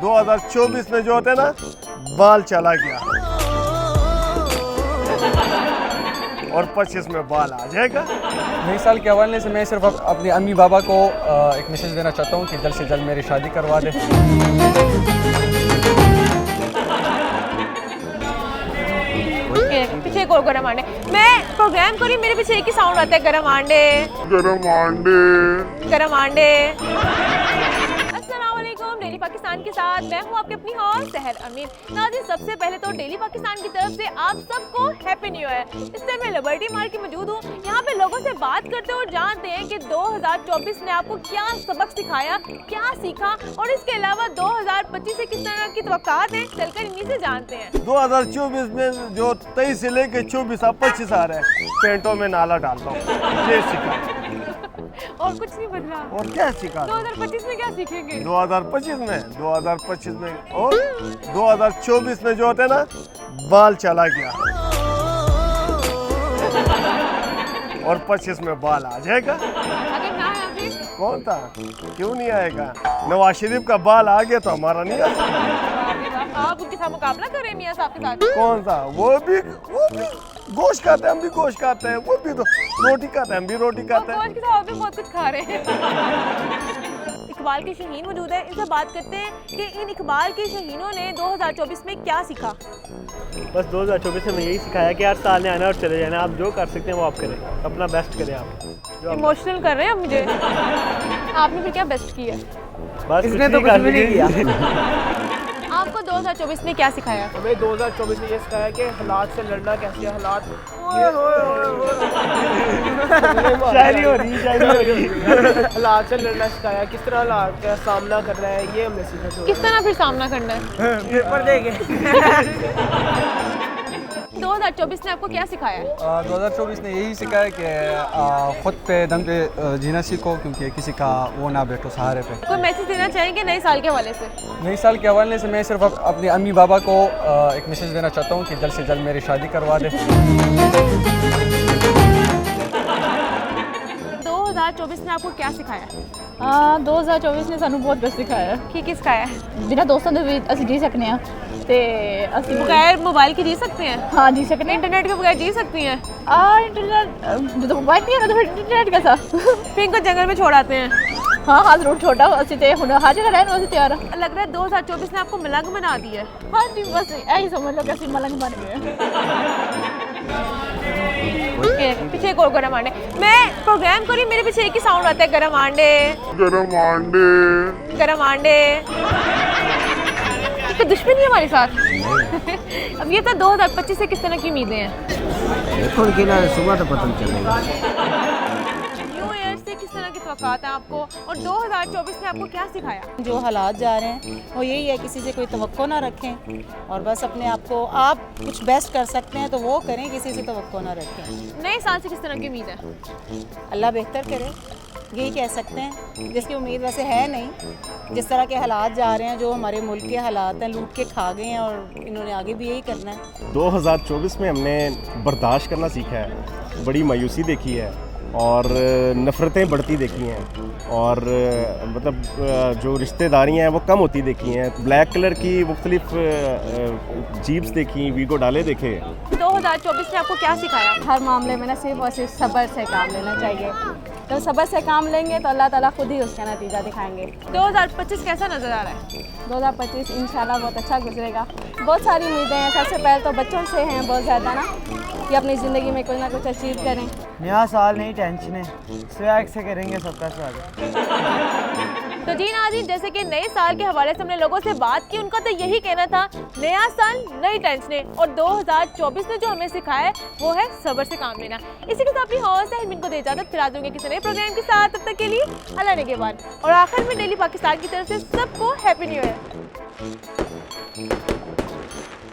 2024 में जो होते ना बाल चला गया और 25 में बाल आ जाएगा। नए साल के हवाले से मैं सिर्फ अपने अम्मी बाबा को एक मैसेज देना चाहता हूँ कि जल्द से जल्द मेरी शादी करवा दे। पीछे एक और गरम आंडे, मैं प्रोग्राम करी मेरे पीछे एक ही साउंड आता है, गरम आंडे गरम आंडे गरम आंडे। अस्सलाम वालेकुम, डेली पाकिस्तान के साथ मैं हूँ आपके अपनी हॉस्ट सहर अमीन। नाज़रीन, सबसे पहले तो डेली पाकिस्तान की तरफ से आप सबको हैप्पी न्यू ईयर। इस टाइम मैं लिबर्टी मार्केट में मौजूद हूँ। यहाँ पे लोगों से बात करते और जानते हैं कि 2024 ने आपको क्या सबक सिखाया, क्या सीखा और इसके अलावा 2025 से किस तरह की तवक्कात है, चलकर इन्हीं से जानते हैं। 2024 में जो 23 से लेके 24 और 25 आ रहा है, पेंटों में नाला डालता हूँ, ये सीखा और कुछ नहीं बदला। और क्या सीखा? 2025 में क्या सीखेंगे? 2025 में और 2024 में जो होते ना बाल चला गया और 25 में बाल आ जाएगा। अगर ना है अभी कौन था? क्यों नहीं आएगा? नवाज शरीफ का बाल आ गया तो हमारा नहीं आ सकता। आप उनके साथ मुकाबला कर रहे हैं मियां साहब के साथ? कौन था? वो भी गोश्त खाते हैं, हम भी गोश्त खाते हैं, वो भी तो रोटी खाते हैं, हम भी रोटी खाते हैं। गोश्त के साथ भी बहुत कुछ खा रहे हैं। इकबाल के शहीन मौजूद है, इनसे बात करते हैं कि इन इकबाल के शहीनों ने 2024 में क्या सीखा। बस 2024 में यही सिखाया कि यार साल में आना और चले जाना, आप जो कर सकते हैं वो आप करें, अपना बेस्ट करें आप। इमोशनल कर रहे हैं मुझे। आपने फिर क्या बेस्ट किया? बस इसने तो कुछ भी नहीं किया। आपको 2024 ने क्या सिखाया? हमें 2024 में ये सिखाया कि हालात से लड़ना कैसे है, हालात शायरी हो रही हालात से लड़ना सिखाया, किस तरह हालात का सामना करना है, ये हमने सीखा। किस तरह फिर सामना करना है? पेपर देंगे। 2024 ने आपको क्या सिखाया? 2024 ने यही सिखाया कि खुद पे दम पे जीना सीखो, क्योंकि किसी का वो ना बैठो सहारे पे। कोई मैसेज देना चाहेंगे नए साल के हवाले से? नए साल के हवाले से मैं सिर्फ अपने अम्मी बाबा को एक मैसेज देना चाहता हूँ कि जल्द से जल्द मेरी शादी करवा दे। 2024 ने आपको क्या सिखाया? 2024 ਨੇ ਸਾਨੂੰ ਬਹੁਤ ਕੁਝ ਸਿਖਾਇਆ। ਕੀ ਸਿਖਾਇਆ? ਬਿਨਾਂ ਦੋਸਤਾਂ ਦੇ ਵੀ ਅਸੀਂ ਜੀ ਸਕਨੇ ਆ ਤੇ ਅਸੀਂ बगैर मोबाइल के जी सकते हैं? ਹਾਂ ਜੀ ਸਕਨੇ इंटरनेट के बगैर जी सकती हैं? इंटरनेट ਜਦੋਂ मोबाइल नहीं है तो फिर इंटरनेट कैसा? फिर इनको जंगल में छोड़ आते हैं। हाँ हाँ जरूर छोटा ਅਸੀਂ ਤੇ ਹੁਣ हर जगह रहने वास्ते तैयार ਆ। लग रहा है 2024 ने आपको मलंग बना दिया है। हाँ जी बस यही समझ लो कि ਅਸੀਂ मलंग बन गए। पीछे एक और गरम आंडे, मैं प्रोग्राम करी मेरे पीछे एक ही साउंड आता है, गरम आंडे गरम आंडे गरम आंडे। तो दुश्मनी है हमारे साथ। अब ये तो 2025 से किस तरह की उम्मीदें हैं? देखो उनकी ना सुबह तो पता चलेगा। न्यू ईयर से किस तरह की तवक्कात है आपको और 2024 ने आपको क्या सिखाया? जो हालात जा रहे हैं वो यही है, किसी से कोई तवक्को ना रखें और बस अपने आप को आप कुछ बेस्ट कर सकते हैं तो वो करें, किसी से तवक्को ना रखें। नए साल से किस तरह की उम्मीद है? अल्लाह बेहतर करे, यही कह सकते हैं। जिसकी उम्मीद वैसे है नहीं, जिस तरह के हालात जा रहे हैं, जो हमारे मुल्क के हालात हैं, लूट के खा गए हैं और इन्होंने आगे भी यही करना है। 2024 में हमने बर्दाश्त करना सीखा है, बड़ी मायूसी देखी है और नफ़रतें बढ़ती देखी हैं और मतलब जो रिश्तेदारियाँ हैं वो कम होती देखी हैं। ब्लैक कलर की मुख्तलिफ जीप्स देखी, वीगो डाले देखे। 2024 ने आपको क्या सिखाया? हर मामले में ना सिर्फ और सिर्फ सब्र से काम लेना चाहिए। तो सब्र से काम लेंगे तो अल्लाह ताला खुद ही उसका नतीजा दिखाएंगे। 2025 कैसा नज़र आ रहा है? 2025 इंशाल्लाह बहुत अच्छा गुजरेगा। बहुत सारी उम्मीदें हैं। सबसे पहले तो बच्चों से हैं बहुत ज़्यादा ना, कि अपनी ज़िंदगी में कुछ ना कुछ अचीव करें। नया साल नहीं टेंशन, स्वैग से करेंगे सबका स्वागत। तो जी नाज़रीन, जैसे कि नए साल के हवाले से हमने लोगों से बात की, उनका तो यही कहना था, नया साल नई टेंशनें, और 2024 ने जो हमें सिखाया है वो है सब्र से काम लेना। इसी के साथ अपनी हौसला है इनको दे इजाज़त, फिर आ जाऊंगे किसी नए प्रोग्राम के साथ। तब तक के लिए अल्लाह ने के बाद और आखिर में डेली पाकिस्तान की तरफ से सबको हैप्पी न्यू ईयर।